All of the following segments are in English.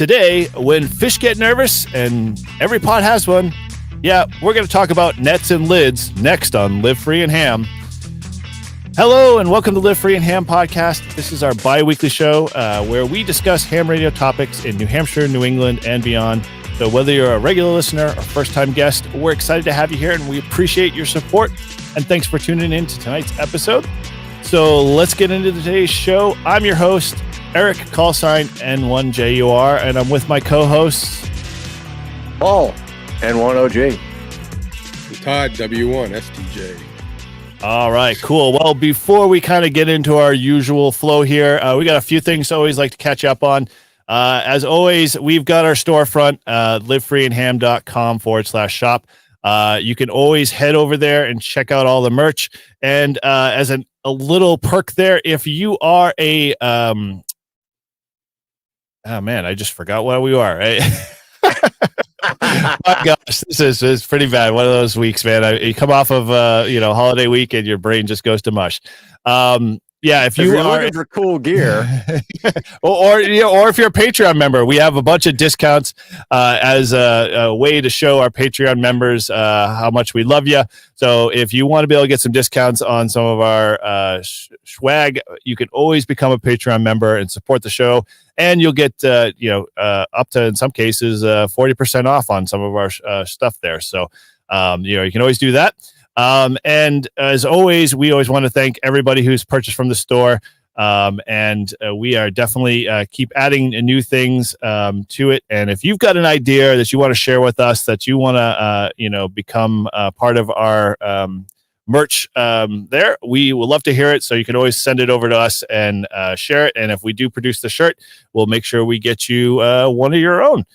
today, when fish get nervous, and every pot has one, yeah, we're going to talk about nets and lids next on Live Free and Ham. Hello, and welcome to Live Free and Ham podcast. This is our bi-weekly show where we discuss ham radio topics in New Hampshire, New England, and beyond. So whether you're a regular listener or first-time guest, we're excited to have you here, and we appreciate your support. And thanks for tuning in to tonight's episode. So let's get into today's show. I'm your host, Eric, callsign N1JUR, and I'm with my co-hosts, Paul, N1OJ. Todd, W1STJ. All right, cool. Well, before we kind of get into our usual flow here, we got a few things to always like to catch up on. As always, we've got our storefront, livefreeandham.com/shop. You can always head over there and check out all the merch. And as a little perk there, if you are a oh man, I just forgot what we are. Right? My gosh, this is pretty bad. One of those weeks, man. You come off of holiday week and your brain just goes to mush. Yeah, if you're looking for cool gear, or if you're a Patreon member, we have a bunch of discounts as a way to show our Patreon members how much we love you. So if you want to be able to get some discounts on some of our swag, you can always become a Patreon member and support the show, and you'll get up to, in some cases, 40% off on some of our stuff there. So you can always do that. And as always, we always want to thank everybody who's purchased from the store. And we are definitely keep adding new things to it. And if you've got an idea that you want to share with us, that you want to, become part of our merch there, we would love to hear it. So you can always send it over to us and share it. And if we do produce the shirt, we'll make sure we get you one of your own.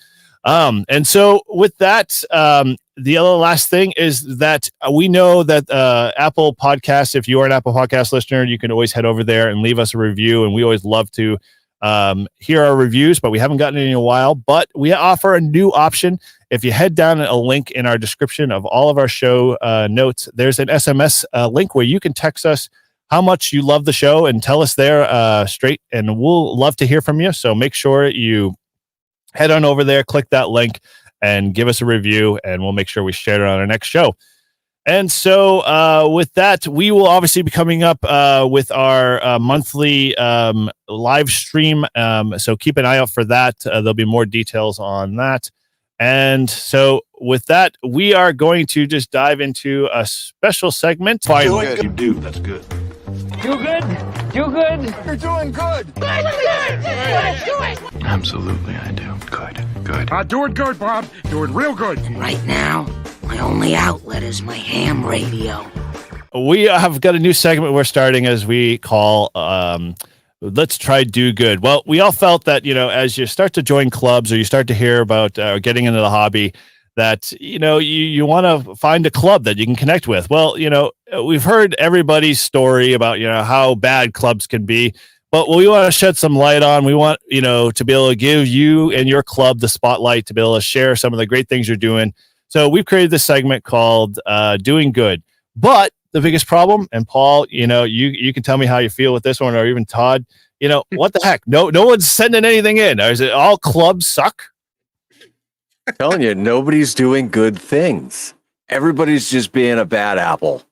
And so with that, the other last thing is that we know that Apple Podcasts, if you are an Apple Podcast listener, you can always head over there and leave us a review. And we always love to hear our reviews, but we haven't gotten any in a while. But we offer a new option. If you head down a link in our description of all of our show notes, there's an SMS link where you can text us how much you love the show and tell us there straight. And we'll love to hear from you. So make sure you head on over there, click that link, and give us a review, and we'll make sure we share it on our next show. And so with that, we will obviously be coming up with our monthly live stream. So keep an eye out for that. There'll be more details on that. And so with that, we are going to just dive into a special segment. Finally, you do. That's good. You good? You good? You're doing good. Good. Absolutely, I do. Good. Do it good, Bob. Do it real good. Right now, my only outlet is my ham radio. We have got a new segment we're starting as we call Let's Try Do Good. Well, we all felt that, as you start to join clubs or you start to hear about getting into the hobby, that, you want to find a club that you can connect with. Well, we've heard everybody's story about, how bad clubs can be, but we want to shed some light on. We want, to be able to give you and your club the spotlight to be able to share some of the great things you're doing. So we've created this segment called Doing Good. But the biggest problem, and Paul, you can tell me how you feel with this one, or even Todd, what the heck? No one's sending anything in. Is it all clubs suck? I'm telling you, nobody's doing good things. Everybody's just being a bad apple.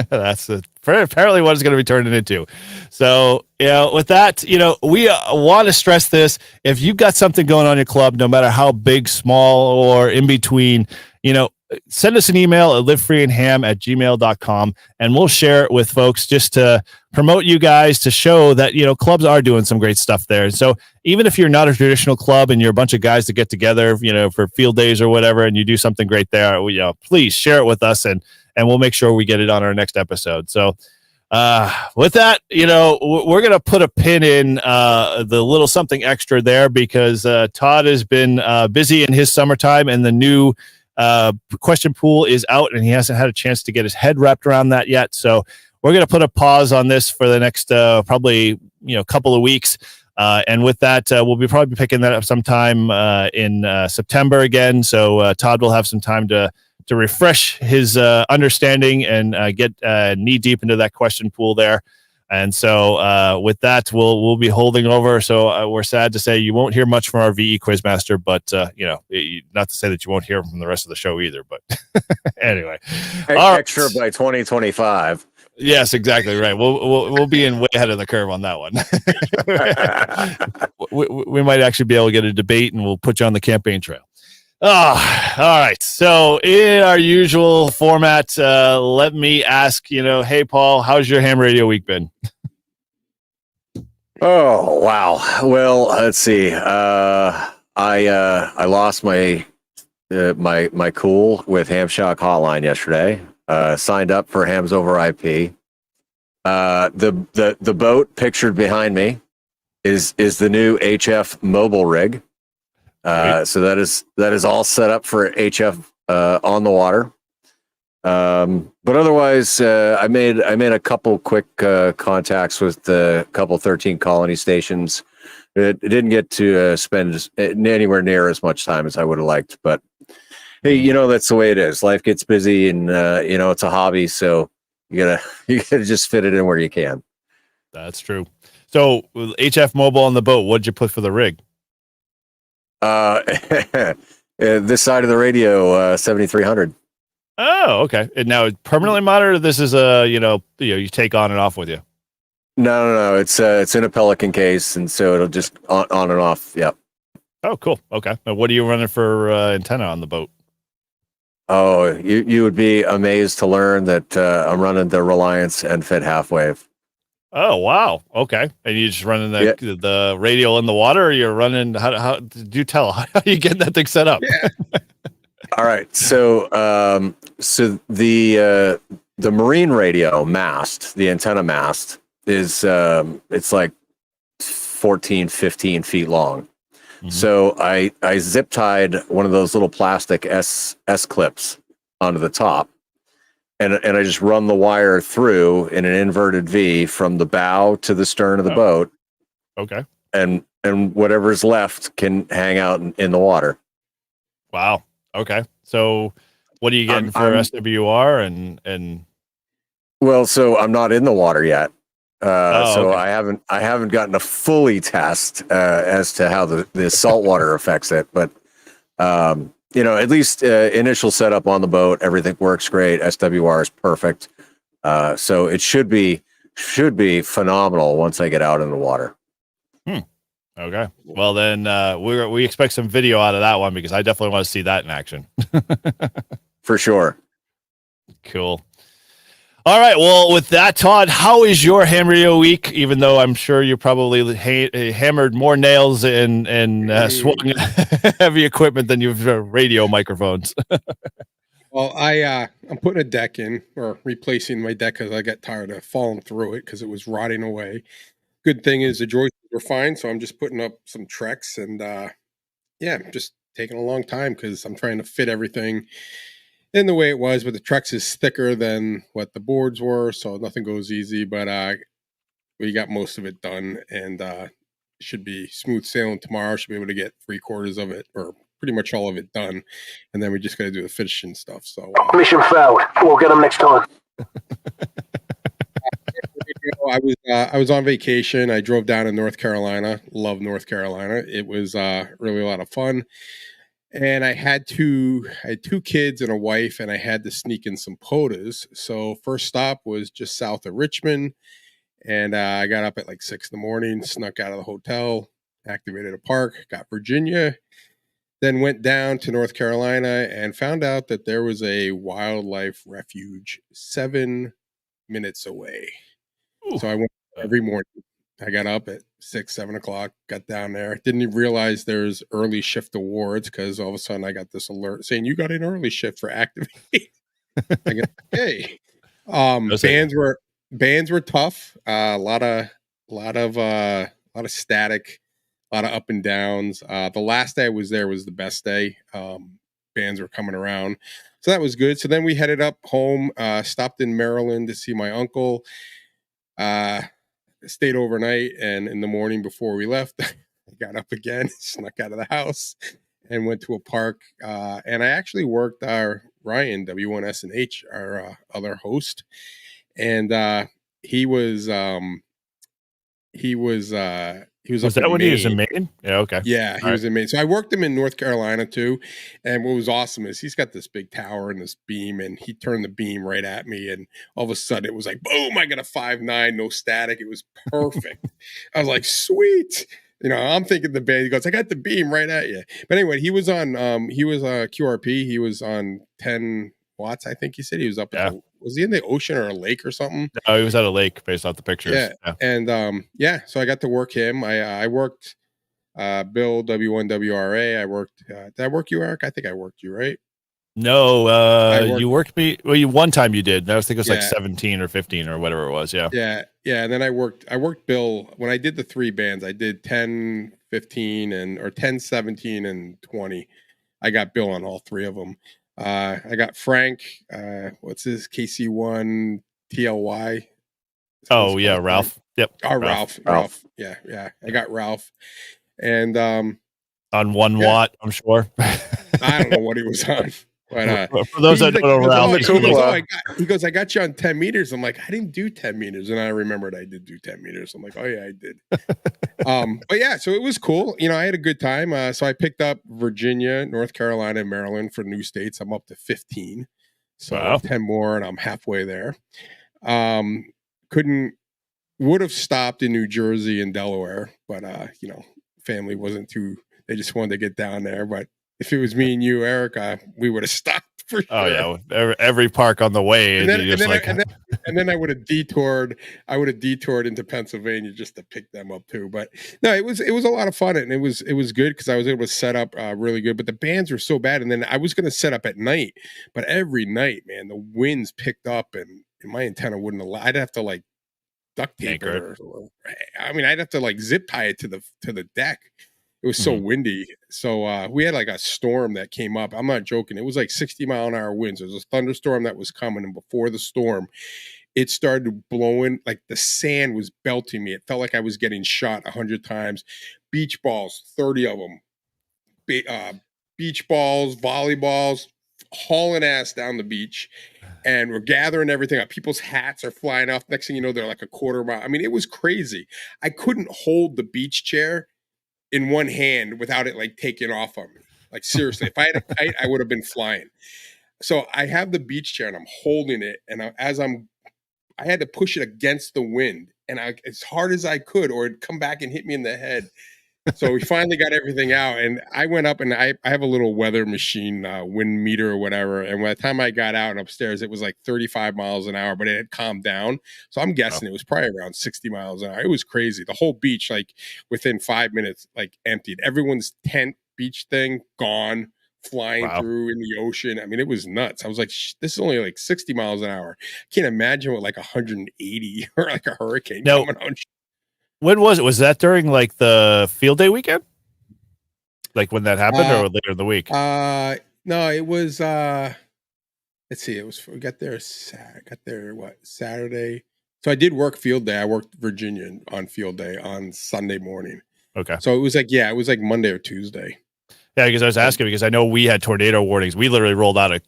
That's apparently what it's going to be turning into. So, with that, we want to stress this. If you've got something going on in your club, no matter how big, small, or in between, send us an email at livefreeandham@gmail.com, and we'll share it with folks just to promote you guys, to show that, clubs are doing some great stuff there. So even if you're not a traditional club and you're a bunch of guys that get together, for field days or whatever, and you do something great there, please share it with us, and we'll make sure we get it on our next episode. So with that, we're going to put a pin in the little something extra there, because Todd has been busy in his summertime, and the new question pool is out, and he hasn't had a chance to get his head wrapped around that yet. So we're going to put a pause on this for the next probably couple of weeks. And with that, we'll be probably picking that up sometime in September again. So Todd will have some time to refresh his understanding and get knee deep into that question pool there. And so with that, we'll be holding over. So we're sad to say you won't hear much from our VE Quizmaster, but not to say that you won't hear from the rest of the show either. But anyway, Extra by 2025. Yes, exactly right. We'll be in way ahead of the curve on that one. we might actually be able to get a debate, and we'll put you on the campaign trail. Oh, all right. So in our usual format, let me ask, hey, Paul, how's your ham radio week been? Oh, wow. Well, let's see. I lost my cool with Ham Shock Hotline yesterday. Signed up for Hams Over IP. The boat pictured behind me is the new HF mobile rig. So that is all set up for HF on the water. But otherwise, I made a couple quick contacts with a couple 13 colony stations. It didn't get to spend anywhere near as much time as I would have liked, but hey, that's the way it is. Life gets busy, and it's a hobby, so you gotta just fit it in where you can. That's true. So HF mobile on the boat, what'd you put for the rig? This side of the radio, 7300. Oh, okay. And now it's permanently monitored. This is you take on and off with you. No. It's in a Pelican case, and so it'll just on and off. Yep. Oh, cool. Okay. Now, what are you running for antenna on the boat? Oh, you would be amazed to learn that I'm running the Reliance and Fit half wave. Oh, wow. Okay. And you just running the radio in the water, or you're running, how do you tell? How are you getting that thing set up? Yeah. All right. So the marine radio mast, the antenna mast is, it's like 14, 15 feet long. Mm-hmm. So I zip tied one of those little plastic S clips onto the top, and I just run the wire through in an inverted V from the bow to the stern of the boat. Okay. And whatever's left can hang out in the water. Wow. Okay. So what are you getting for SWR and? Well, so I'm not in the water yet. So okay. I haven't gotten a fully test as to how the salt water affects it, but at least initial setup on the boat, everything works great. SWR is perfect, so it should be phenomenal once I get out in the water. Okay, well then we expect some video out of that one, because I definitely want to see that in action. For sure. Cool. All right. Well, with that, Todd, how is your ham radio week? Even though I'm sure you probably hammered more nails and swung heavy equipment than you've radio microphones. Well, I'm putting a deck in, or replacing my deck, because I got tired of falling through it because it was rotting away. Good thing is the joists were fine, so I'm just putting up some Trex, and just taking a long time because I'm trying to fit everything in the way it was, but the Trex is thicker than what the boards were, so nothing goes easy, but we got most of it done, and should be smooth sailing tomorrow. Should be able to get 3/4 of it, or pretty much all of it done, and then we just got to do the finishing stuff. So mission failed. We'll get them next time. I was on vacation. I drove down to North Carolina. Love North Carolina. It was really a lot of fun. And I had two kids and a wife, and I had to sneak in some POTAs. So first stop was just south of Richmond, and I got up at like 6 a.m, snuck out of the hotel, activated a park, got Virginia, then went down to North Carolina and found out that there was a wildlife refuge 7 minutes away. Ooh. So I went every morning. I got up at 6, 7 o'clock, got down there. Didn't even realize there's early shift awards, because all of a sudden I got this alert saying you got an early shift for activate. I go, hey, bands were tough. A lot of static, a lot of up and downs. The last day I was there was the best day. Bands were coming around, so that was good. So then we headed up home. Stopped in Maryland to see my uncle. Stayed overnight, and in the morning before we left, I got up again, snuck out of the house, and went to a park. And I actually worked our Ryan W1SNH, our other host, and he was he was Was up that in when he was in Maine. Maine? Yeah. Okay. Yeah, he All was in Maine. So I worked him in North Carolina too. And what was awesome is he's got this big tower and this beam, and he turned the beam right at me. And all of a sudden it was like, boom, I got a 5.9, no static. It was perfect. I was like, sweet. You know, I'm thinking the band, he goes, I got the beam right at you. But anyway, he was on QRP. He was on 10 watts, I think he said. He was up Yeah. at was he in the ocean or a lake or something? No, he was at a lake based off the pictures. Yeah. And so I got to work him. I worked Bill W1WRA. I worked did I work you, Eric? I think I worked you, right? No, worked- you worked me. Well, one time you did. I think it was like Yeah. 17 or 15 or whatever it was. Yeah. Yeah. And then I worked Bill when I did the 3 bands. I did 10, 15 or 10, 17 and 20. I got Bill on all 3 of them. I got Frank, what's his KC1 TLY? Oh yeah, Ralph. Yep. Oh, Ralph. Yeah. I got Ralph. And On 1 Yeah. watt, I'm sure. I don't know what he was on. But For those that don't know, Ralph, he goes, I got you on 10 meters. I'm like, I didn't do 10 meters. And I remembered I did do 10 meters. I'm like, oh yeah, I did. But yeah, so it was cool. You know, I had a good time. So I picked up Virginia, North Carolina, and Maryland for new states. I'm up to 15. So Wow. 10 more and I'm halfway there. Would have stopped in New Jersey and Delaware, but you know, family wasn't too, they just wanted to get down there. But if it was me and you, Eric, we would have stopped for sure. Oh yeah, every park on the way. And then I would have detoured. I would have detoured into Pennsylvania just to pick them up too. But no, it was a lot of fun, and it was good because I was able to set up really good. But the bands were so bad, and then I was going to set up at night, but every night, man, the winds picked up, and my antenna wouldn't allow. I'd have to like duct tape it, I mean, I'd have to like zip tie it to the deck. It was so windy. So we had like a storm that came up. I'm not joking. It was like 60-mile-an-hour winds. There was a thunderstorm that was coming. And before the storm, it started blowing. Like the sand was belting me. It felt like I was getting shot 100 times. Beach balls, 30 of them. Beach balls, volleyballs, hauling ass down the beach. And we're gathering everything up. People's hats are flying off. Next thing you know, they're like a quarter mile. I mean, it was crazy. I couldn't hold the beach chair in one hand without it like taking off on me. Like seriously, if I had a kite, I would have been flying. So I have the beach chair and I'm holding it, and I had to push it against the wind, and as hard as I could, or it'd come back and hit me in the head. So we finally got everything out, and I went up, and I have a little weather machine, wind meter or whatever. And by the time I got out and upstairs, it was like 35 miles an hour, but it had calmed down. So I'm guessing it was probably around 60 miles an hour. It was crazy. The whole beach, like within 5 minutes, like emptied. Everyone's tent beach thing gone, flying through in the ocean. I mean, it was nuts. I was like, this is only like 60 miles an hour. I can't imagine what like 180 or like a hurricane coming on. When was it? Was that during like the field day weekend? Like when that happened, or later in the week? No, it was. Let's see. We got there. Saturday. So I did work field day. I worked Virginia on field day on Sunday morning. Okay. So it was like Monday or Tuesday. Yeah, because I was asking because I know we had tornado warnings. We literally rolled out of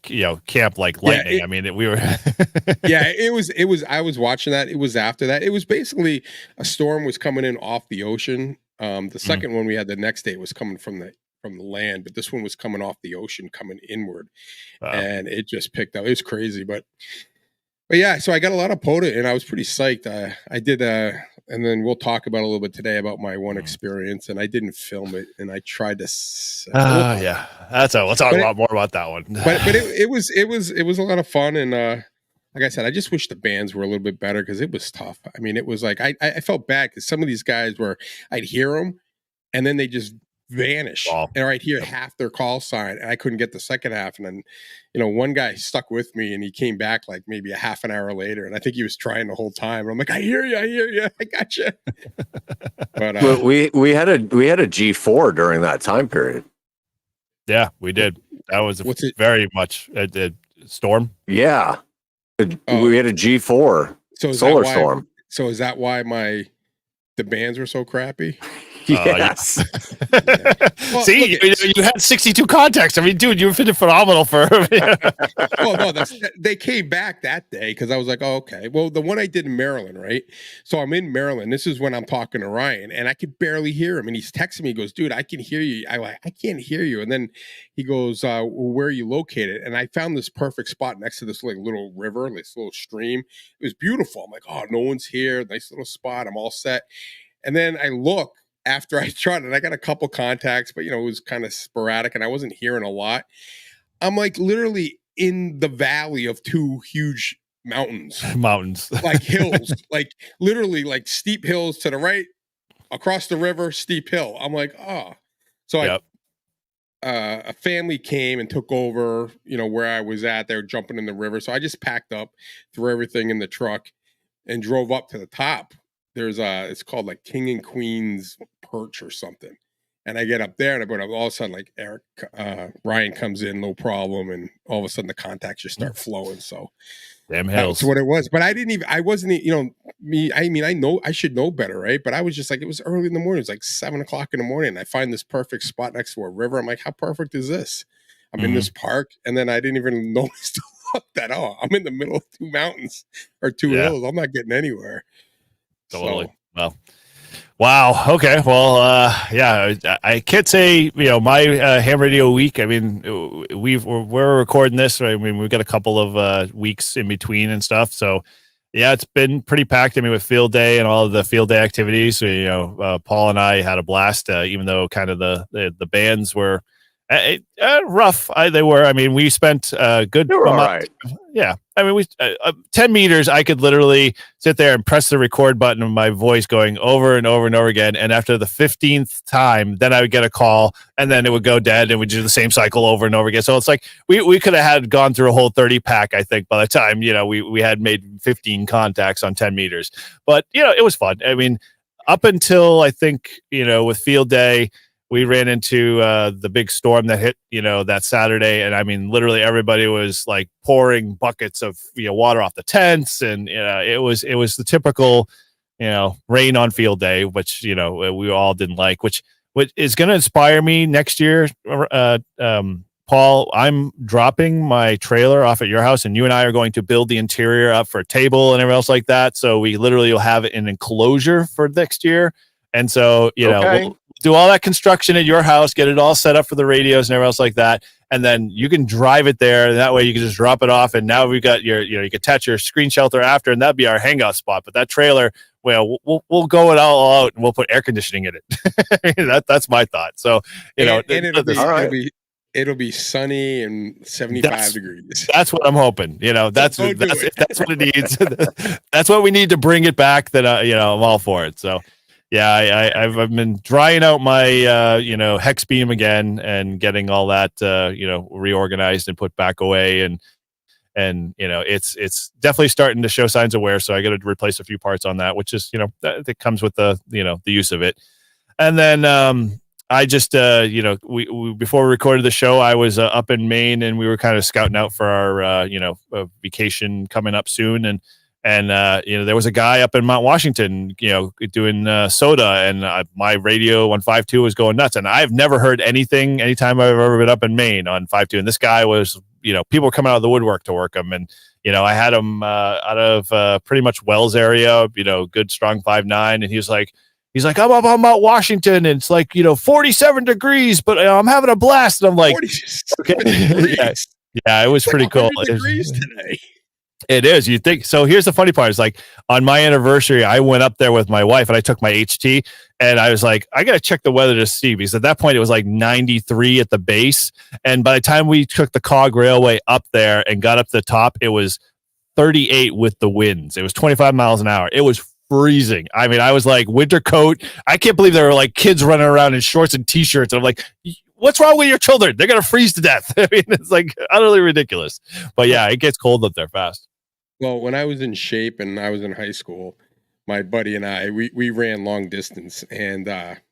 camp like lightning. I mean, we were. Yeah, it was. I was watching that. It was after that. It was basically a storm was coming in off the ocean. The second one we had the next day was coming from the land, but this one was coming off the ocean, coming inward, and it just picked up. It was crazy, but yeah. So I got a lot of POTA, and I was pretty psyched. I did and then we'll talk about a little bit today about my one experience, and I didn't film it, and I tried to. Yeah, we'll talk a lot more about that one. but it was a lot of fun, and like I said, I just wish the bands were a little bit better because it was tough. I mean, it was like I felt bad because some of these guys I'd hear them, and then they just vanish, and I'd hear half their call sign, and I couldn't get the second half, and then one guy stuck with me, and he came back like maybe a half an hour later, and I think he was trying the whole time, and I'm like, I hear you, I got you. But we had a G4 during that time period. Yeah, we did. That was very much a storm. Yeah, we had a G4 solar storm. So is that why the bands were so crappy? Yes. Well, See, look, you had 62 contacts. I mean, dude, you were phenomenal for. well, no, they came back that day because I was like, oh, okay. Well, the one I did in Maryland, right? So I'm in Maryland. This is when I'm talking to Ryan, and I could barely hear him. And he's texting me. He goes, dude, I can hear you. I can't hear you. And then he goes, well, where are you located? And I found this perfect spot next to this like little river, this little stream. It was beautiful. I'm like, oh, no one's here. Nice little spot. I'm all set. And then I look after I tried it. I got a couple contacts, but it was kind of sporadic, and I wasn't hearing a lot. I'm like literally in the valley of two huge mountains, like hills, like literally like steep hills to the right, across the river, steep hill. I'm like, oh, so Yep. a family came and took over, where I was at. They were jumping in the river. So I just packed up, threw everything in the truck, and drove up to the top. There's it's called like King and Queen's Perch or something. And I get up there, and all of a sudden, like Ryan comes in, no problem, and all of a sudden the contacts just start flowing. So Damn hills. that's what it was. But I wasn't, me. I mean, I should know better, right? But I was just like, it was early in the morning. It was like 7:00 in the morning. And I find this perfect spot next to a river. I'm like, how perfect is this? I'm in this park, and then I didn't even notice that. Oh, I'm in the middle of two mountains or two hills. I'm not getting anywhere. Totally. So, Well, wow. Okay. Well, yeah, I can't say, my ham radio week. I mean, we're recording this. I mean, we've got a couple of weeks in between and stuff. So yeah, it's been pretty packed. I mean, with field day and all of the field day activities, Paul and I had a blast, even though kind of the bands were rough. They were. I mean, we spent a good They were all amount. right. Yeah. I mean, 10 meters, I could literally sit there and press the record button and my voice going over and over and over again. And after the 15th time, then I would get a call, and then it would go dead, and we'd do the same cycle over and over again. So it's like we could have gone through a whole 30 pack, I think, by the time, we had made 15 contacts on 10 meters. But, it was fun. I mean, up until I think, with field day, we ran into the big storm that hit, that Saturday. And I mean, literally everybody was like pouring buckets of water off the tents. And it was the typical, rain on field day, which, we all didn't like, which is going to inspire me next year. Paul, I'm dropping my trailer off at your house, and you and I are going to build the interior up for a table and everything else like that. So we literally will have an enclosure for next year. And so, we'll do all that construction at your house, get it all set up for the radios and everything else like that. And then you can drive it there. And that way you can just drop it off. And now we've got you can attach your screen shelter after, and that'd be our hangout spot. But that trailer, we'll go it all out, and we'll put air conditioning in it. That's my thought. So, it'll be sunny and 75 degrees. That's what I'm hoping. That's what it needs. That's what we need to bring it back. That I'm all for it. So. Yeah, I've been drying out my hex beam again and getting all that reorganized and put back away, and it's definitely starting to show signs of wear. So I got to replace a few parts on that, which is that comes with the the use of it. And then I just we before we recorded the show, I was up in Maine, and we were kind of scouting out for our vacation coming up soon, and there was a guy up in Mount Washington, doing soda, and my radio 152 was going nuts. And I've never heard anything anytime I've ever been up in Maine on 52. And this guy was, people were coming out of the woodwork to work him. And, I had him out of pretty much Wells area, good, strong 5'9". And he's like, I'm up on Mount Washington, and it's like, 47 degrees, but I'm having a blast. And I'm like, okay. Yeah, it was pretty cool. Degrees today. It is. You think so? Here's the funny part: is like on my anniversary, I went up there with my wife, and I took my HT, and I was like, I got to check the weather to see, because at that point it was like 93 at the base, and by the time we took the Cog Railway up there and got up to the top, it was 38 with the winds. It was 25 miles an hour. It was freezing. I mean, I was like, winter coat. I can't believe there were like kids running around in shorts and t-shirts. And I'm like, what's wrong with your children? They're gonna freeze to death. I mean, it's like utterly ridiculous. But yeah, it gets cold up there fast. Well, when I was in shape and I was in high school, my buddy and I, we ran long distance, and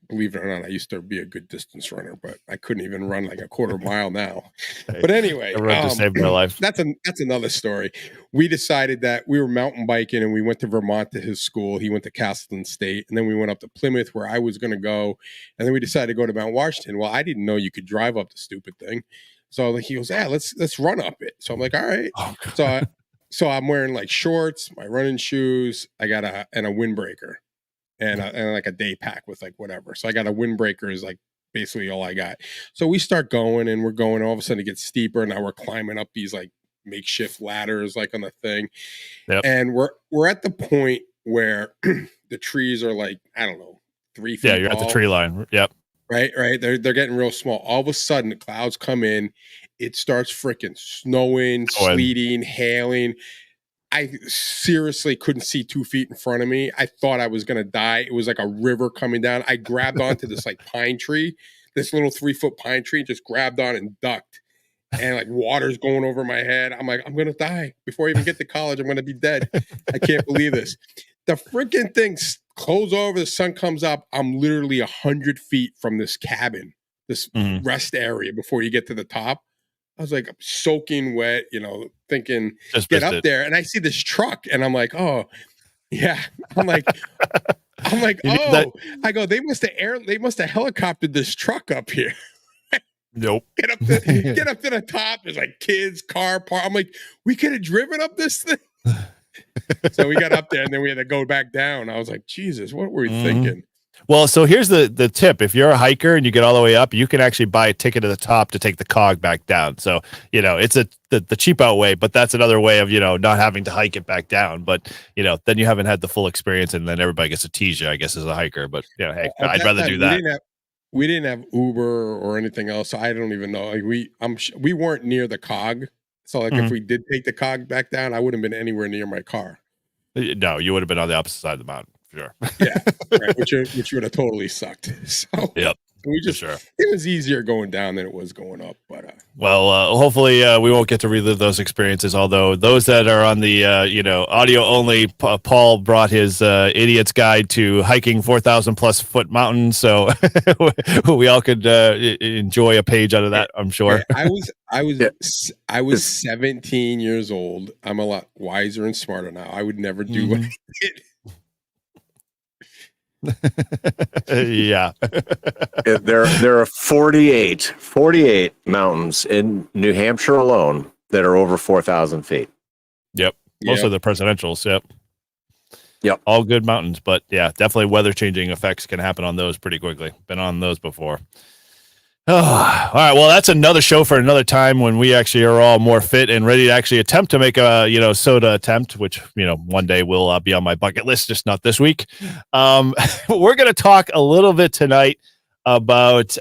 believe it or not, I used to be a good distance runner, but I couldn't even run like a quarter mile now. But anyway, Everyone just saved my life. that's another story. We decided that we were mountain biking and we went to Vermont to his school. He went to Castleton State, and then we went up to Plymouth where I was going to go, and then we decided to go to Mount Washington. Well, I didn't know you could drive up the stupid thing, so he goes, "Yeah, let's run up it." So I'm like, "All right." So I'm wearing like shorts, my running shoes. I got a windbreaker. And like a day pack with like whatever. So I got a windbreaker is like basically all I got. So we start going and we're going. All of a sudden it gets steeper. And now we're climbing up these like makeshift ladders like on the thing. Yep. And we're at the point where the trees are like, I don't know, 3 feet. Yeah, you're tall, at the tree line. Yep. Right. They're getting real small. All of a sudden the clouds come in. It starts freaking snowing, sleeting, hailing. I seriously couldn't see 2 feet in front of me. I thought I was going to die. It was like a river coming down. I grabbed onto this like pine tree, this little 3-foot pine tree, just grabbed on and ducked. And like water's going over my head. I'm like, I'm going to die. Before I even get to college, I'm going to be dead. I can't believe this. The freaking thing close over. The sun comes up. I'm literally 100 feet from this cabin, this rest area before you get to the top. I was like soaking wet, thinking Just get up there, and I see this truck, and I'm like, oh, yeah. I'm like, oh, I go, they must have helicoptered this truck up here. Nope. Get up to the top. There's like kids, car park. I'm like, we could have driven up this thing. So we got up there, and then we had to go back down. I was like, Jesus, what were we thinking? Well, so here's the tip. If you're a hiker and you get all the way up, you can actually buy a ticket to the top to take the cog back down. So, it's the cheap out way, but that's another way of, not having to hike it back down. But, then you haven't had the full experience, and then everybody gets to tease you, I guess, as a hiker. But, hey, I'd rather do that. We didn't have Uber or anything else. So I don't even know. Like we weren't near the cog. So like if we did take the cog back down, I wouldn't have been anywhere near my car. No, you would have been on the opposite side of the mountain. Sure. Yeah, right, which would have totally sucked. So yep, we just it was easier going down than it was going up. But hopefully we won't get to relive those experiences. Although those that are on the audio only, Paul brought his idiot's guide to hiking 4,000+ foot mountains, so we all could enjoy a page out of that. I'm sure. I was 17 years old. I'm a lot wiser and smarter now. I would never do what I did. Yeah. There are 48 mountains in New Hampshire alone that are over 4,000 feet. Yep. Most of the presidentials. Yep. All good mountains, but yeah, definitely weather changing effects can happen on those pretty quickly. Been on those before. Oh, all right. Well, that's another show for another time when we actually are all more fit and ready to actually attempt to make a, soda attempt, which, one day will be on my bucket list, just not this week. We're going to talk a little bit tonight about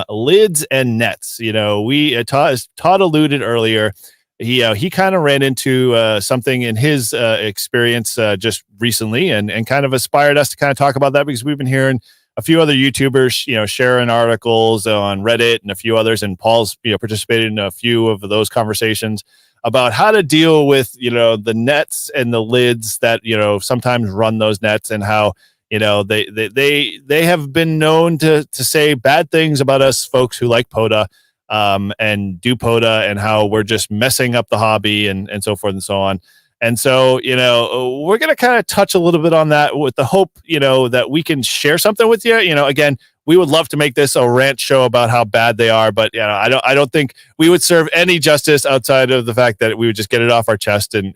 lids and nets. Todd alluded earlier. He kind of ran into something in his experience just recently and kind of inspired us to kind of talk about that because we've been hearing a few other YouTubers, sharing articles on Reddit and a few others, and Paul's, participated in a few of those conversations about how to deal with, the nets and the lids that, sometimes run those nets and how, they have been known to say bad things about us folks who like POTA and do POTA and how we're just messing up the hobby and so forth and so on. And so, we're going to kind of touch a little bit on that with the hope, that we can share something with you. Again, we would love to make this a rant show about how bad they are, but I don't think we would serve any justice outside of the fact that we would just get it off our chest and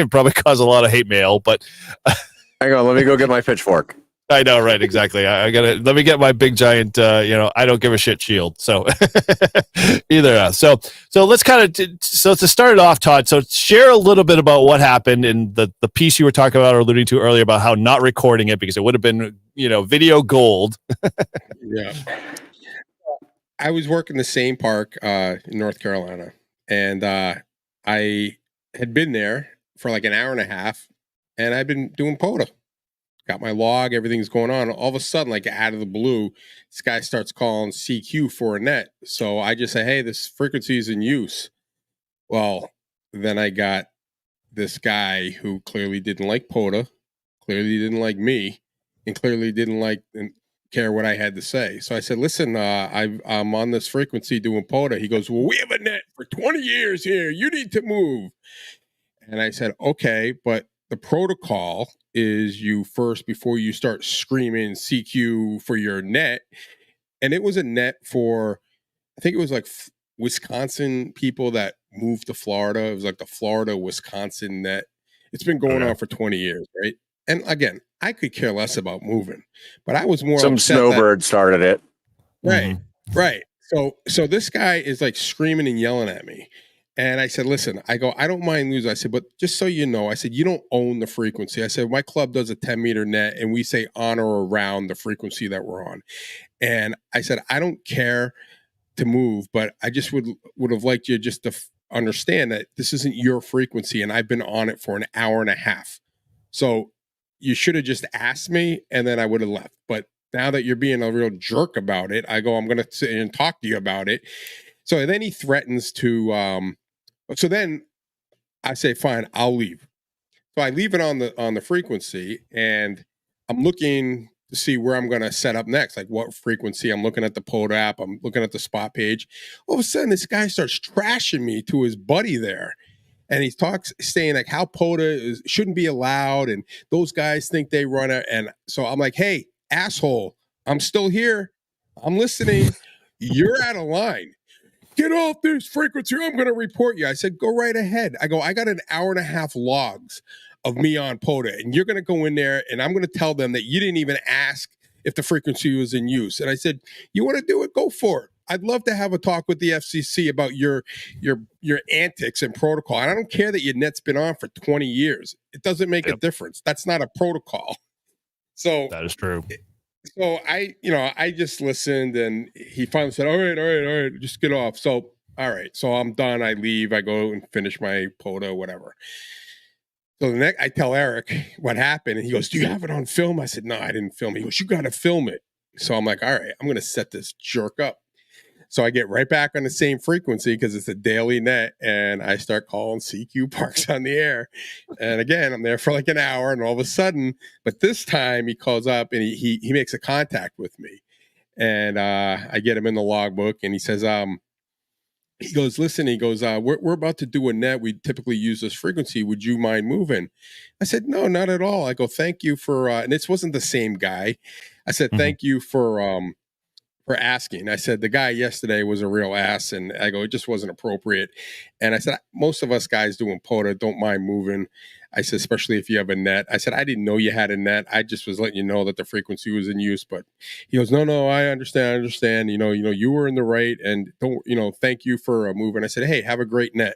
probably cause a lot of hate mail. But hang on, let me go get my pitchfork. I know, right? Exactly. Let me get my big giant, I don't give a shit shield. So either. So let's kind of, so to start it off, Todd, so share a little bit about what happened in the piece you were talking about or alluding to earlier about how not recording it because it would have been, video gold. Yeah. I was working the same park in North Carolina, and I had been there for like an hour and a half, and I've been doing POTA. Got my log, everything's going on. All of a sudden, like out of the blue, this guy starts calling CQ for a net. So I just say, hey, this frequency is in use. Well, then I got this guy who clearly didn't like POTA, clearly didn't like me, and clearly didn't like care what I had to say. So I said, listen, I'm on this frequency doing POTA. He goes, well, we have a net for 20 years here. You need to move. And I said, okay, but the protocol is you first, before you start screaming CQ for your net. And it was a net for, I think it was like Wisconsin people that moved to Florida. It was like the Florida Wisconsin net. It's been going on for 20 years, right? And again, I could care less about moving, but I was more Some upset snowbird started it. Right, right. So this guy is like screaming and yelling at me. And I said, listen, I go, I don't mind losing. I said, but just so you know, I said, you don't own the frequency. I said, my club does a 10-meter net and we say on or around the frequency that we're on. And I said, I don't care to move, but I just would have liked you just to understand that this isn't your frequency and I've been on it for an hour and a half. So you should have just asked me and then I would have left. But now that you're being a real jerk about it, I go, I'm going to sit and talk to you about it. So then he threatens to, so then I say, fine, I'll leave. So I leave it on the frequency and I'm looking to see where I'm going to set up next, like what frequency. I'm looking at the POTA app. I'm looking at the spot page. All of a sudden, this guy starts trashing me to his buddy there. And he talks, saying like how POTA shouldn't be allowed. And those guys think they run it. And so I'm like, hey, asshole, I'm still here. I'm listening. You're out of line. Get off this frequency. I'm going to report you. I said, go right ahead. I go, I got an hour and a half logs of me on POTA. And you're going to go in there and I'm going to tell them that you didn't even ask if the frequency was in use. And I said, you want to do it? Go for it. I'd love to have a talk with the FCC about your antics and protocol. And I don't care that your net's been on for 20 years. It doesn't make a difference. That's not a protocol. So that is true. So I just listened and he finally said, all right, just get off. So, all right. So I'm done. I leave. I go and finish my POTA, whatever. So the next, I tell Eric what happened and he goes, do you have it on film? I said, no, I didn't film it. He goes, you got to film it. So I'm like, all right, I'm going to set this jerk up. So I get right back on the same frequency because it's a daily net and I start calling CQ Parks on the air. And again, I'm there for like an hour and all of a sudden, but this time he calls up and he makes a contact with me. And I get him in the logbook and he says, he goes, listen, he goes, we're about to do a net. We typically use this frequency. Would you mind moving? I said, no, not at all. I go, thank you for, and this wasn't the same guy. I said, thank you for asking. I said, the guy yesterday was a real ass. And I go, it just wasn't appropriate. And I said, most of us guys doing POTA don't mind moving. I said, especially if you have a net. I said, I didn't know you had a net. I just was letting you know that the frequency was in use. But he goes, no, I understand. You were in the right. And don't, thank you for moving. I said, hey, have a great net.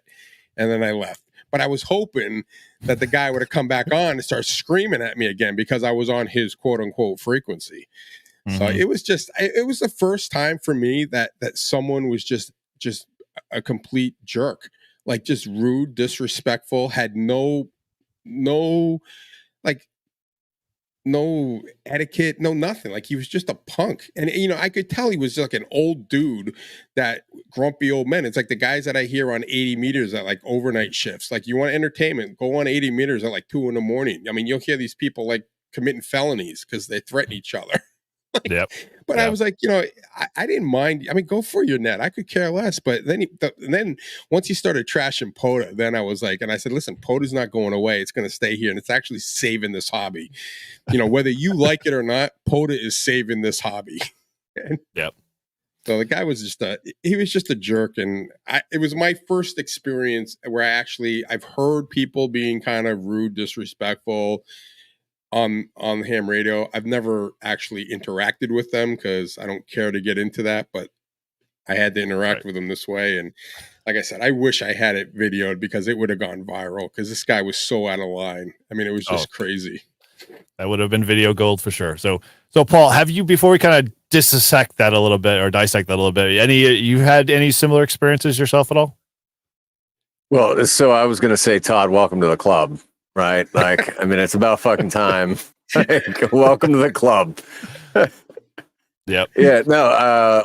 And then I left. But I was hoping that the guy would have come back on and start screaming at me again because I was on his quote unquote frequency. So it was the first time for me that someone was just a complete jerk, like just rude, disrespectful, had no etiquette, no nothing. Like he was just a punk. And I could tell he was like an old dude, that grumpy old man. It's like the guys that I hear on 80 meters at like overnight shifts. Like, you want entertainment, go on 80 meters at like 2 a.m. I mean, you'll hear these people like committing felonies because they threaten each other. But I was like, I didn't mind. I mean, go for your net. I could care less. But then once he started trashing POTA, then I was like, and I said, listen, POTA's not going away. It's going to stay here. And it's actually saving this hobby. Whether you like it or not, POTA is saving this hobby. So the guy was just a jerk. And it was my first experience where I've heard people being kind of rude, disrespectful on ham radio. I've never actually interacted with them because I don't care to get into that, but I had to interact with them this way. And like I said, I wish I had it videoed because it would have gone viral because this guy was so out of line. I mean, it was just crazy. That would have been video gold for sure. So Paul, have you, before we kind of dissect that a little bit or dissect that a little bit, you had any similar experiences yourself at all? Well, so I was going to say, Todd, welcome to the club. Right. Like, I mean, it's about fucking time. Welcome to the club. Yep. Yeah. No,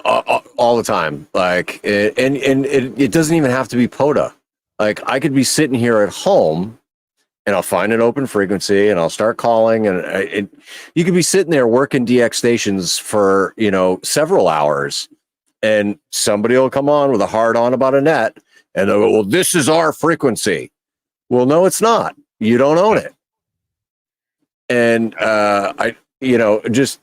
all the time. Like, it doesn't even have to be POTA. Like, I could be sitting here at home and I'll find an open frequency and I'll start calling, and you could be sitting there working DX stations for, several hours, and somebody will come on with a hard on about a net, and they'll go, well, this is our frequency. Well, no, it's not. You don't own it. And just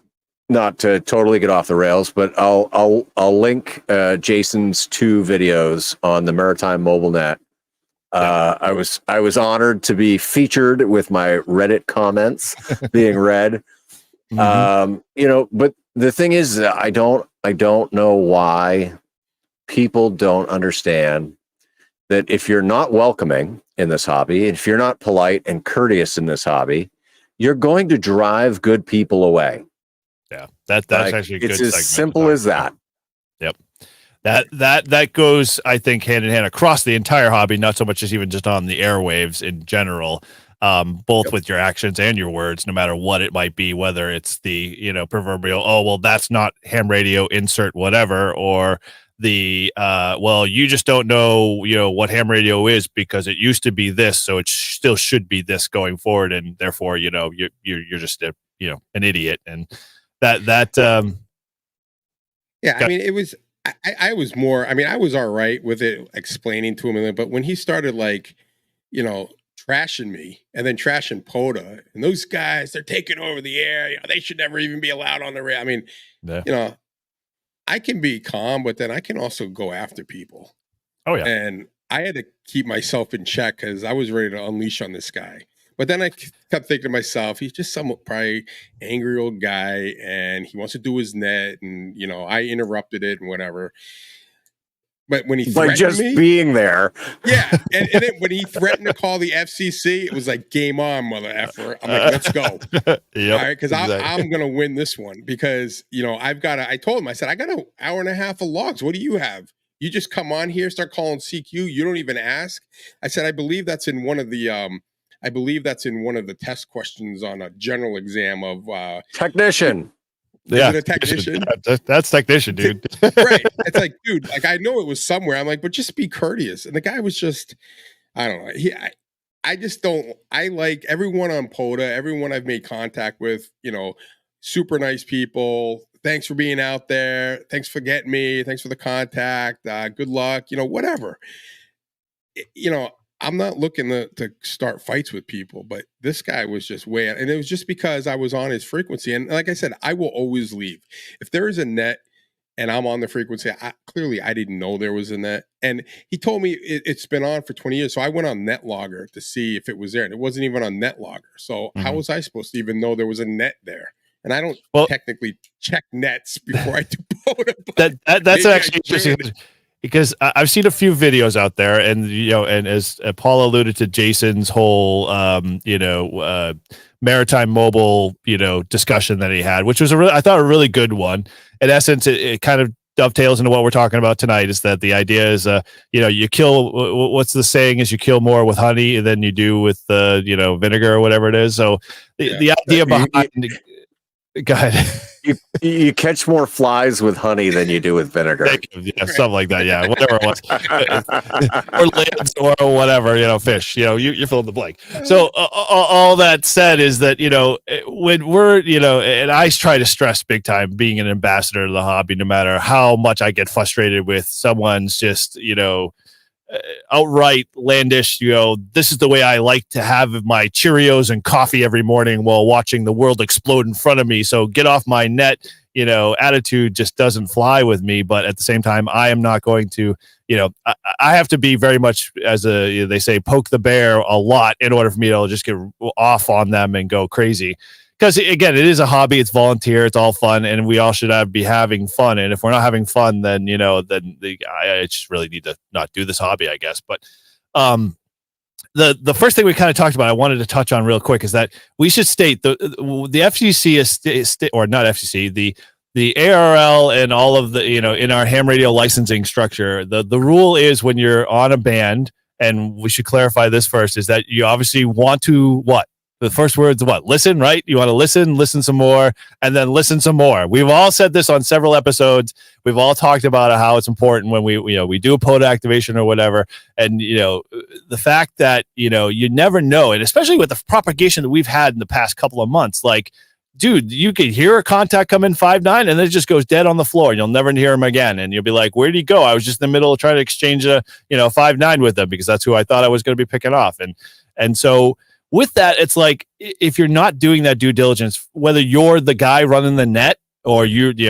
not to totally get off the rails, but I'll link Jason's 2 videos on the Maritime Mobile Net. I was honored to be featured with my Reddit comments being read. But the thing is, I don't know why people don't understand that if you're not welcoming in this hobby, if you're not polite and courteous in this hobby, you're going to drive good people away. Yeah, that's actually a good. It's as simple as that. Yep. That goes, I think, hand in hand across the entire hobby, not so much as even just on the airwaves in general, both with your actions and your words, no matter what it might be, whether it's the, proverbial, oh, well, that's not ham radio, insert whatever, or the, well, you just don't know, what ham radio is because it used to be this, so it still should be this going forward. And therefore, you're just, an idiot. And that yeah, I mean, it was, I was more, I was all right with it, explaining to him, but when he started trashing me and then trashing POTA, and those guys, they're taking over the air, they should never even be allowed on the radio. yeah. I can be calm, but then I can also go after people. Oh yeah. And I had to keep myself in check because I was ready to unleash on this guy. But then I kept thinking to myself, he's just some probably angry old guy, and he wants to do his net, and I interrupted it and whatever. But when he threatened just me, being there, yeah, and then when he threatened to call the FCC, it was like game on, mother effer. I'm like, let's go, yep, all right, because exactly. I'm gonna win this one because I've got I told him, I said, I got an hour and a half of logs. What do you have? You just come on here, start calling CQ. You don't even ask. I said, I believe that's in one of the test questions on a general exam of technician. Yeah, a technician. That's technician, dude. Right. It's like, dude, I know it was somewhere. I'm like, but just be courteous. And the guy was just, I don't know. I just don't. I like everyone on POTA, everyone I've made contact with. Super nice people. Thanks for being out there. Thanks for getting me. Thanks for the contact. Good luck. Whatever. I'm not looking to start fights with people, but this guy was just way out. And it was just because I was on his frequency. And like I said, I will always leave. If there is a net and I'm on the frequency, clearly I didn't know there was a net. And he told me it's been on for 20 years. So I went on NetLogger to see if it was there. And it wasn't even on NetLogger. So how was I supposed to even know there was a net there? And I don't technically check nets before I do POTA. That's actually interesting. Because I've seen a few videos out there, and and as Paul alluded to, Jason's whole maritime mobile discussion that he had, which was I thought a really good one. In essence, it kind of dovetails into what we're talking about tonight. Is that the idea is you kill, what's the saying is, you kill more with honey than you do with vinegar or whatever it is. So the idea behind go ahead. You catch more flies with honey than you do with vinegar. Yeah, something like that. Yeah, whatever it was, or lids, or whatever. Fish. You fill in the blank. So all that said is that when we're and I try to stress big time being an ambassador to the hobby, no matter how much I get frustrated with someone's just outright landish, this is the way I like to have my Cheerios and coffee every morning while watching the world explode in front of me. So get off my net, attitude just doesn't fly with me. But at the same time, I am not going to, I have to be very much, as they say, poke the bear a lot in order for me to just get off on them and go crazy. Because again, it is a hobby, it's volunteer, it's all fun, and we all should be having fun. And if we're not having fun, then I just really need to not do this hobby, I guess. But the first thing we kind of talked about, I wanted to touch on real quick, is that we should state the FCC is or not FCC, the ARL and all of the in our ham radio licensing structure. The rule is when you're on a band, and we should clarify this first, is that you obviously want to what? The first word's what? Listen, right? You want to listen some more, and then listen some more. We've all said this on several episodes. We've all talked about how it's important when we do a POTA activation or whatever. And, the fact that, you never know, and especially with the propagation that we've had in the past couple of months, like, dude, you could hear a contact come in 5.9 and then it just goes dead on the floor. You'll never hear him again. And you'll be like, where'd he go? I was just in the middle of trying to exchange a, 5.9 with them because that's who I thought I was going to be picking off. And so with that, it's like, if you're not doing that due diligence, whether you're the guy running the net or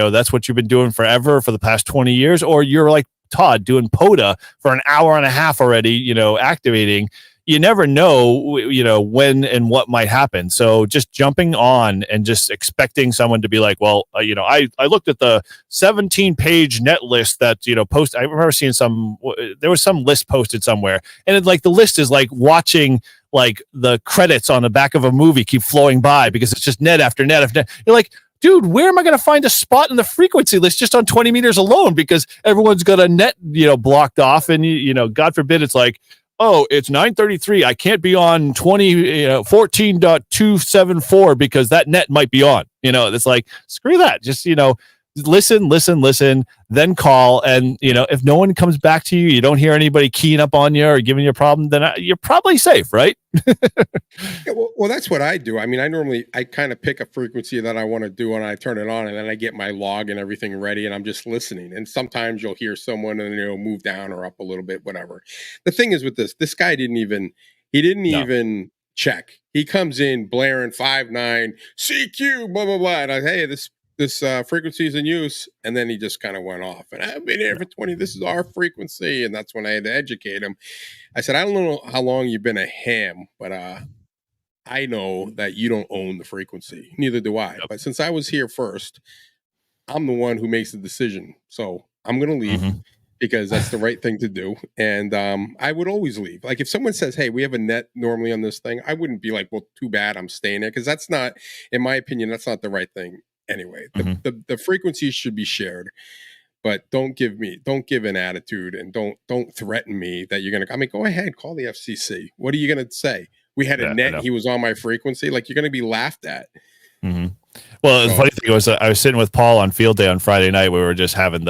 that's what you've been doing forever for the past 20 years, or you're like Todd doing POTA for an hour and a half already, activating, you never know, when and what might happen. So just jumping on and just expecting someone to be like, well, I looked at the 17-page net list that, I remember seeing there was some list posted somewhere. And the list is like watching like the credits on the back of a movie keep flowing by because it's just net after net after net. You're like, dude, where am I going to find a spot in the frequency list just on 20 meters alone? Because everyone's got a net, blocked off. And, God forbid, it's like, oh, it's 9:33. I can't be on 14.274 because that net might be on. It's like, screw that. Just, listen, then call. And, if no one comes back to you, you don't hear anybody keying up on you or giving you a problem, then you're probably safe, right? Yeah, well, that's what I do. I mean, I kind of pick a frequency that I want to do and I turn it on and then I get my log and everything ready and I'm just listening. And sometimes you'll hear someone and move down or up a little bit, whatever. The thing is with this guy didn't even check. He comes in blaring 5.9 CQ, blah, blah, blah. And hey, this frequency is in use. And then he just kind of went off and I've been here for 20. This is our frequency. And that's when I had to educate him. I said, I don't know how long you've been a ham, but I know that you don't own the frequency. Neither do I. Yep. But since I was here first, I'm the one who makes the decision. So I'm going to leave because that's the right thing to do. And I would always leave. Like if someone says, hey, we have a net normally on this thing, I wouldn't be like, well, too bad, I'm staying there. Because that's not, in my opinion, that's not the right thing. Anyway, the frequencies should be shared, but don't give an attitude and don't threaten me that you're going to, go ahead, call the FCC. What are you going to say? We had a net, he was on my frequency. Like you're going to be laughed at. Well, the funny thing was I was sitting with Paul on field day on Friday night. We were just having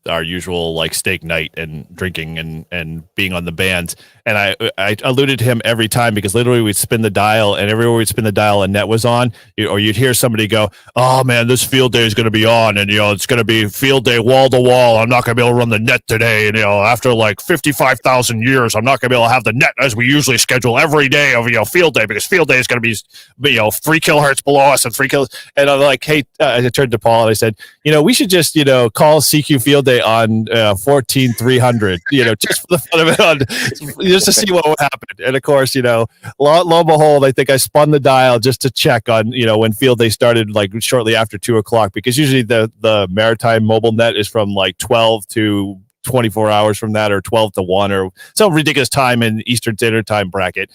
our usual like steak night and drinking and being on the bands. And I alluded to him every time because literally we'd spin the dial and everywhere we'd spin the dial and net was on, or you'd hear somebody go, oh man, this field day is going to be on. And, it's going to be field day wall to wall. I'm not going to be able to run the net today. And, after like 55,000 years, I'm not going to be able to have the net as we usually schedule every day of, field day because field day is going to be, 3 kilohertz below us and 3 kilos. And I'm like, hey, I turned to Paul and I said, we should just, call CQ field day on 14,300, just for the fun of it, just to see what would happen. And of course, lo and behold, I think I spun the dial just to check on, when field day started, like shortly after 2:00, because usually the maritime mobile net is from like 12 to 24 hours from that, or 12 to 1 or some ridiculous time in Eastern Standard Time bracket.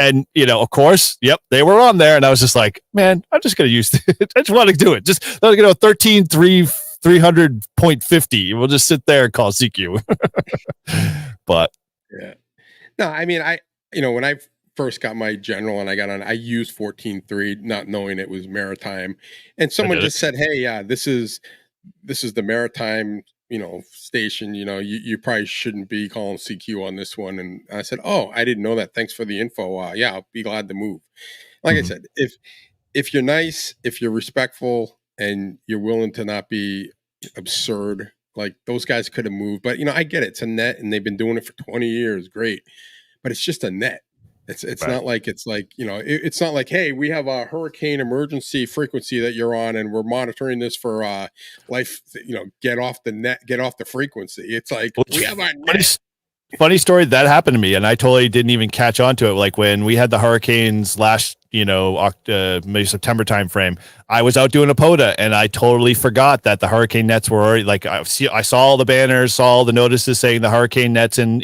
And, of course, yep, they were on there. And I was just like, man, I'm just going to use it. I just want to do it. Just, 13.300.50. We'll just sit there and call CQ. But yeah, no, I mean, when I first got my general and I got on, I used 14.3, not knowing it was maritime. And someone just said, hey, this is the maritime, station, you probably shouldn't be calling CQ on this one. And I said, oh, I didn't know that. Thanks for the info. Yeah, I'll be glad to move. Like I said, if you're nice, if you're respectful and you're willing to not be absurd, like those guys could have moved, but I get it. It's a net and they've been doing it for 20 years. Great. But it's just a net. It's right. Not like it's like, it's not like, hey, we have a hurricane emergency frequency that you're on and we're monitoring this for life, get off the net, get off the frequency. It's like, we have our net. Funny story, that happened to me and I totally didn't even catch on to it. Like when we had the hurricanes last, May, September timeframe, I was out doing a POTA and I totally forgot that the hurricane nets were already, like I saw all the banners, saw all the notices saying the hurricane nets in